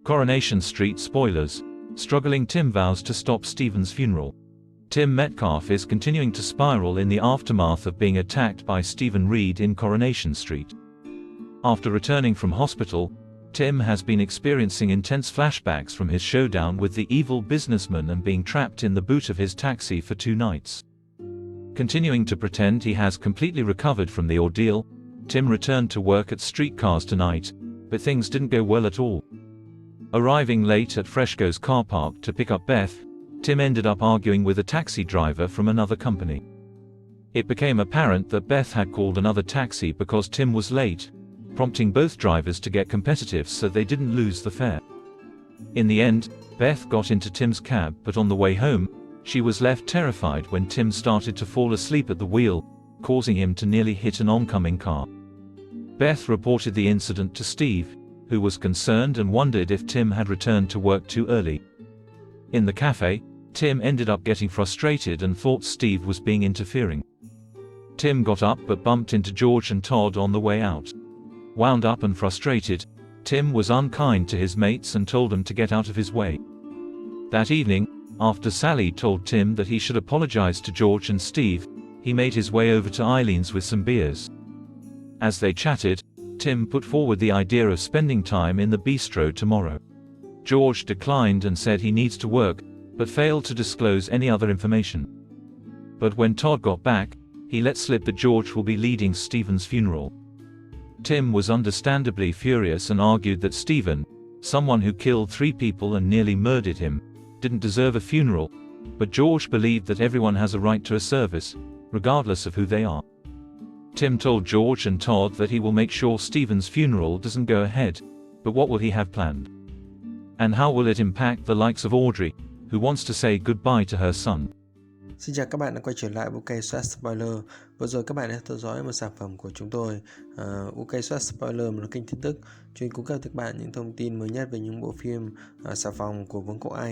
Coronation Street spoilers. Struggling Tim vows to stop Stephen's funeral. Tim Metcalfe is continuing to spiral in the aftermath of being attacked by Stephen Reed in Coronation Street. After returning from hospital, Tim has been experiencing intense flashbacks from his showdown with the evil businessman and being trapped in the boot of his taxi for 2 nights. Continuing to pretend he has completely recovered from the ordeal, Tim returned to work at Streetcars tonight, but things didn't go well at all. Arriving late at Freshco's car park to pick up Beth, Tim ended up arguing with a taxi driver from another company. It became apparent that Beth had called another taxi because Tim was late, prompting both drivers to get competitive so they didn't lose the fare. In the end, Beth got into Tim's cab, but on the way home, she was left terrified when Tim started to fall asleep at the wheel, causing him to nearly hit an oncoming car. Beth reported the incident to Steve, who was concerned and wondered if Tim had returned to work too early. In the cafe, Tim ended up getting frustrated and thought Steve was being interfering. Tim got up but bumped into George and Todd on the way out. Wound up and frustrated, Tim was unkind to his mates and told them to get out of his way. That evening, after Sally told Tim that he should apologize to George and Steve, he made his way over to Eileen's with some beers. As they chatted, Tim put forward the idea of spending time in the bistro tomorrow. George declined and said he needs to work, but failed to disclose any other information. But when Todd got back, he let slip that George will be leading Stephen's funeral. Tim was understandably furious and argued that Stephen, someone who killed 3 people and nearly murdered him, didn't deserve a funeral, but George believed that everyone has a right to a service, regardless of who they are. Tim told George and Todd that he will make sure Stephen's funeral doesn't go ahead, but what will he have planned? And how will it impact the likes of Audrey, who wants to say goodbye to her son? Xin chào các bạn đã quay trở lại UK Soát Spoiler. Vừa rồi các bạn đã theo dõi một sản phẩm của chúng tôi, UK Soát Spoiler, một kênh tin tức chuyên cung cấp cho các bạn những thông tin mới nhất về những bộ phim xà phòng của Vương quốc Anh.